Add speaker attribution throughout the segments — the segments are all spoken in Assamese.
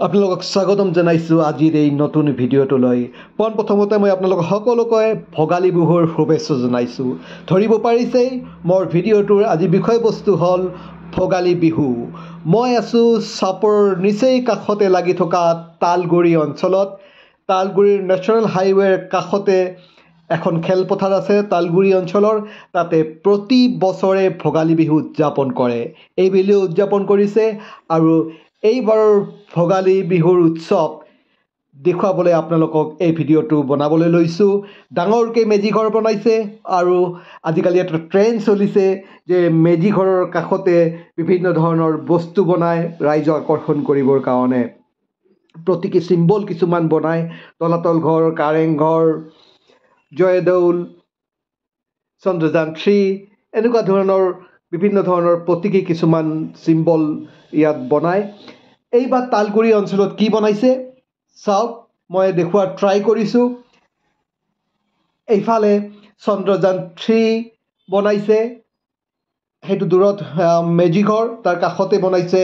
Speaker 1: আপোনালোকক স্বাগতম জনাইছোঁ আজিৰ এই নতুন ভিডিঅ'টোলৈ। পোনপ্ৰথমতে মই আপোনালোকক সকলোকে ভোগালী বিহুৰ শুভেচ্ছা জনাইছোঁ। ধৰিব পাৰিছেই মোৰ ভিডিঅ'টোৰ আজি বিষয়বস্তু হ'ল ভোগালী বিহু। মই আছোঁ চাপৰৰ নিচেই কাষতে লাগি থকা তালগুৰি অঞ্চলত। তালগুৰিৰ নেশ্যনেল হাইৱেৰ কাষতে এখন খেলপথাৰ আছে তালগুৰি অঞ্চলৰ। তাতে প্ৰতি বছৰে ভোগালী বিহু উদযাপন কৰে। এই বিহু উদযাপন কৰিছে আৰু এইবাৰৰ ভোগালী বিহুৰ উৎসৱ দেখুৱাবলৈ আপোনালোকক এই ভিডিঅ'টো বনাবলৈ লৈছোঁ। ডাঙৰকৈ মেজিঘৰ বনাইছে আৰু আজিকালি এটা ট্ৰেণ্ড চলিছে যে মেজিঘৰৰ কাষতে বিভিন্ন ধৰণৰ বস্তু বনাই ৰাইজক আকৰ্ষণ কৰিবৰ কাৰণে প্ৰতীকী চিম্বল কিছুমান বনায়। তলাতল ঘৰ, কাৰেংঘৰ, জয়দৌল, চন্দ্ৰযান 3 এনেকুৱা ধৰণৰ বিভিন্ন ধৰণৰ প্ৰতীকী কিছুমান চিম্বল ইয়াত বনায়। এইবাৰ তালগুৰি অঞ্চলত কি বনাইছে চাওক, মই দেখুওৱাৰ ট্ৰাই কৰিছোঁ। এইফালে চন্দ্ৰযান 3 বনাইছে, সেইটো দূৰত মেজিঘৰ, তাৰ কাষতে বনাইছে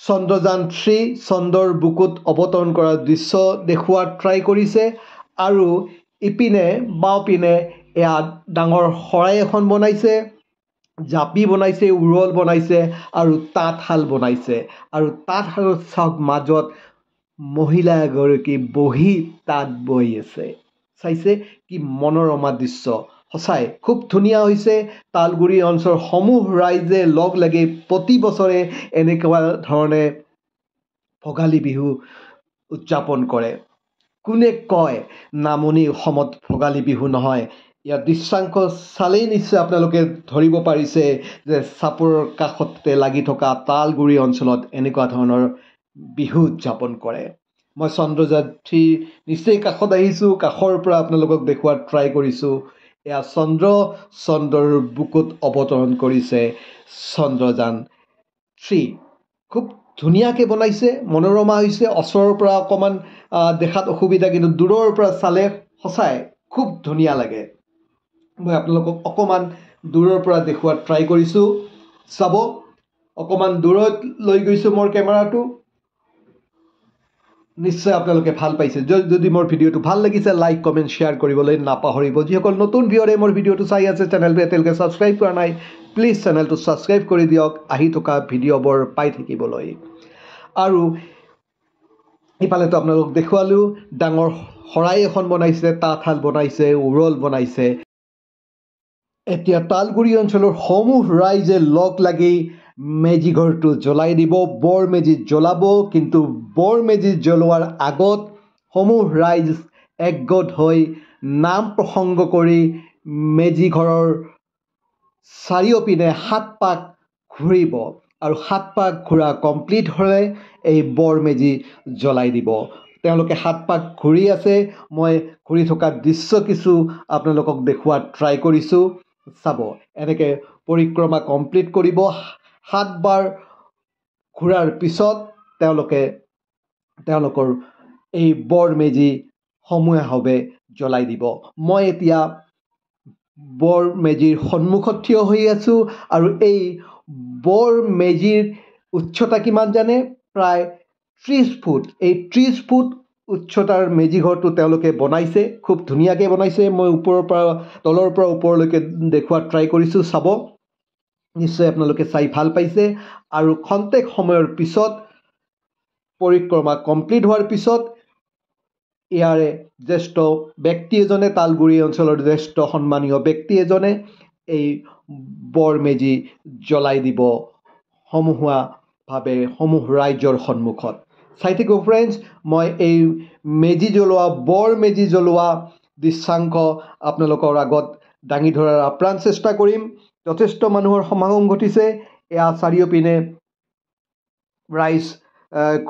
Speaker 1: চন্দ্ৰযান 3 চন্দ্ৰৰ বুকুত অৱতৰণ কৰাৰ দৃশ্য দেখুওৱাৰ ট্ৰাই কৰিছে। আৰু ইপিনে বাওঁপিনে ইয়াত ডাঙৰ শৰাই এখন বনাইছে, জাপি বনাইছে, উৰল বনাইছে আৰু তাঁতশাল বনাইছে। আৰু তাঁতশালত চাওক মাজত মহিলা এগৰাকী বহি তাঁত বৈ আছে। চাইছে কি মনোৰমা দৃশ্য, সঁচাই খুব ধুনীয়া হৈছে। তালগুৰি অঞ্চলৰ সমূহ ৰাইজে লগ লাগি প্ৰতি বছৰে এনেকুৱা ধৰণে ভোগালী বিহু উদযাপন কৰে। কোনে কয় নামনি অসমত ভোগালী বিহু নহয়? ইয়াৰ দৃশ্যাংশ চালেই নিশ্চয় আপোনালোকে ধৰিব পাৰিছে যে চাপৰৰ কাষতে লাগি থকা তালগুৰি অঞ্চলত এনেকুৱা ধৰণৰ বিহু উদযাপন কৰে। মই চন্দ্ৰযান 3 নিশ্চয় কাষত আহিছোঁ, কাষৰ পৰা আপোনালোকক দেখুওৱাৰ ট্ৰাই কৰিছোঁ। এয়া চন্দ্ৰৰ বুকুত অৱতৰণ কৰিছে চন্দ্ৰযান 3। খুব ধুনীয়াকৈ বনাইছে, মনোৰমা হৈছে। ওচৰৰ পৰা অকণমান দেখাত অসুবিধা, কিন্তু দূৰৰ পৰা চালে সঁচাই খুব ধুনীয়া লাগে। মই আপোনালোকক অকণমান দূৰৰ পৰা দেখুওৱাৰ ট্ৰাই কৰিছোঁ। চাব, অকণমান দূৰত লৈ গৈছোঁ মোৰ কেমেৰাটো। নিশ্চয় আপোনালোকে ভাল পাইছে। যদি মোৰ ভিডিঅ'টো ভাল লাগিছে লাইক, কমেণ্ট, শ্বেয়াৰ কৰিবলৈ নাপাহৰিব। যিসকল নতুন ভিউৱাৰে মোৰ ভিডিঅ'টো চাই আছে, চেনেলটো এতিয়ালৈকে ছাবস্ক্ৰাইব কৰা নাই, প্লিজ চেনেলটো ছাবস্ক্ৰাইব কৰি দিয়ক আহি থকা ভিডিঅ'বোৰ পাই থাকিবলৈ। আৰু ইফালেতো আপোনালোকক দেখুৱালোঁ, ডাঙৰ শৰাই এখন বনাইছে, তাঁতশাল বনাইছে, উৰল বনাইছে। এতিয়া তালগুৰি অঞ্চলৰ সমূহ ৰাইজে লগ লাগি মেজিঘৰটো জ্বলাই দিব, বৰ মেজি জ্বলাব। কিন্তু বৰ মেজি জ্বলোৱাৰ আগত সমূহ ৰাইজ একগোট হৈ নাম প্ৰসংগ কৰি মেজিঘৰৰ চাৰিওপিনে 7 পাক ঘূৰিব আৰু 7 পাক ঘূৰা কমপ্লিট হ'লে এই বৰ মেজি জ্বলাই দিব। তেওঁলোকে 7 পাক ঘূৰি আছে, মই ঘূৰি থকা দৃশ্য কিছু আপোনালোকক দেখুওৱাৰ ট্ৰাই কৰিছোঁ। চাব, এনেকৈ পৰিক্ৰমা কমপ্লিট কৰিব। 7 বাৰ ঘূৰাৰ পিছত তেওঁলোকৰ এই বৰ মেজি সমূহীয়াভাৱে জ্বলাই দিব। মই এতিয়া বৰ মেজিৰ সন্মুখত থিয় হৈ আছোঁ আৰু এই বৰ মেজিৰ উচ্চতা কিমান জানে? প্ৰায় 30 ফুট। এই 30 ফুট উচ্চতাৰ মেজিঘৰটো তেওঁলোকে বনাইছে, খুব ধুনীয়াকৈ বনাইছে। মই তলৰ পৰা ওপৰলৈকে দেখুওৱাৰ ট্ৰাই কৰিছোঁ। চাব, নিশ্চয় আপোনালোকে চাই ভাল পাইছে। আৰু খন্তেক সময়ৰ পিছত পৰিক্ৰমা কমপ্লিট হোৱাৰ পিছত ইয়াৰে জ্যেষ্ঠ ব্যক্তি এজনে, তালগুৰি অঞ্চলৰ জ্যেষ্ঠ সন্মানীয় ব্যক্তি এজনে এই বৰ মেজি জ্বলাই দিব সমূহীয়াভাৱে সমূহ ৰাইজৰ সন্মুখত। চাই থাকিব ফ্ৰেণ্ডছ, মই এই বৰ মেজি জ্বলোৱা দৃশ্যাংশ আপোনালোকৰ আগত দাঙি ধৰাৰ আপ্ৰাণ চেষ্টা কৰিম। যথেষ্ট মানুহৰ সমাগম ঘটিছে। এয়া চাৰিওপিনে ৰাইজ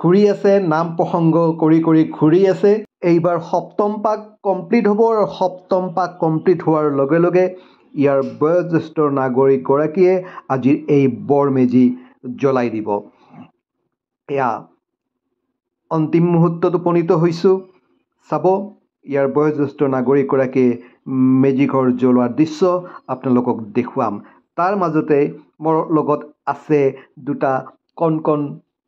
Speaker 1: ঘূৰি আছে, নাম প্ৰসংগ কৰি ঘূৰি আছে। এইবাৰ 7ম পাক কমপ্লিট হ'ব আৰু 7ম পাক কমপ্লিট হোৱাৰ লগে লগে ইয়াৰ বয়োজ্যেষ্ঠ নাগৰিকগৰাকীয়ে আজিৰ এই বৰ মেজি জ্বলাই দিব। এয়া অন্তিম মুহূৰ্তত উপনীত হৈছোঁ। চাব, ইয়াৰ বয়োজ্যেষ্ঠ নাগৰিকগৰাকীয়ে মেজিঘৰ জ্বলোৱাৰ দৃশ্য আপোনালোকক দেখুৱাম। তাৰ মাজতে মোৰ লগত আছে দুটা কণ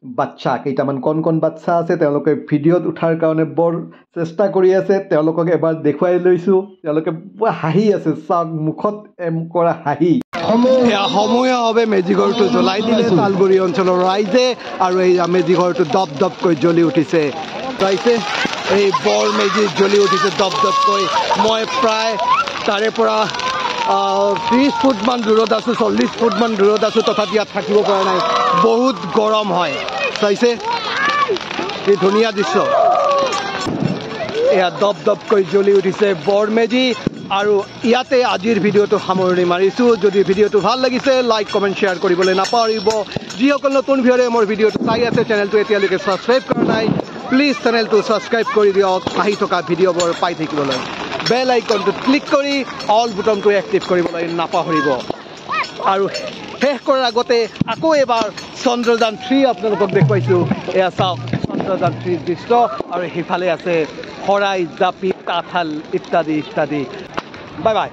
Speaker 1: বাচ্চা কেইটামান কণ বাচ্চা আছে তেওঁলোকে ভিডিঅ'ত উঠাৰ কাৰণে বৰ চেষ্টা কৰি আছে তেওঁলোকক এবাৰ দেখুৱাই লৈছোঁ তেওঁলোকে হাঁহি আছে চাওক মুখত কৰা হাঁহি সমূহীয়াভাৱে মেজিঘৰটো জ্বলাই দিলে তালগুৰি অঞ্চলৰ ৰাইজে আৰু এই মেজিঘৰটো দপ দপকৈ জ্বলি উঠিছে চাইছে এই বৰ মেজি জ্বলি উঠিছে দপ দপকৈ মই প্ৰায় তাৰে পৰা 30 ফুটমান দূৰত আছোঁ 40 ফুটমান দূৰত আছোঁ তথাপি ইয়াত থাকিব পৰা নাই বহুত গৰম হয় চাইছে কি ধুনীয়া দৃশ্য এয়া দপ দপকৈ জ্বলি উঠিছে বৰ মেজি আৰু ইয়াতে আজিৰ ভিডিঅ'টো সামৰণি মাৰিছোঁ যদি ভিডিঅ'টো ভাল লাগিছে লাইক কমেণ্ট শ্বেয়াৰ কৰিবলৈ নাপাহৰিব যিসকল নতুন ভিডিঅ'ৰে মোৰ ভিডিঅ'টো চাই আছে চেনেলটো এতিয়ালৈকে ছাবস্ক্ৰাইব কৰা নাই প্লিজ চেনেলটো ছাবস্ক্ৰাইব কৰি দিয়ক আহি থকা ভিডিঅ'বোৰ পাই থাকিবলৈ বেল আইকনটো ক্লিক কৰি অল বুটনটো এক্টিভ কৰিবলৈ নাপাহৰিব আৰু শেষ কৰাৰ আগতে আকৌ এবাৰ চন্দ্ৰযান 3 আপোনালোকক দেখুৱাইছোঁ এয়া চাওক চন্দ্ৰযান 3 দৃশ্য আৰু সিফালে আছে শৰাই জাপি কাঁঠাল ইত্যাদি ইত্যাদি বাই বাই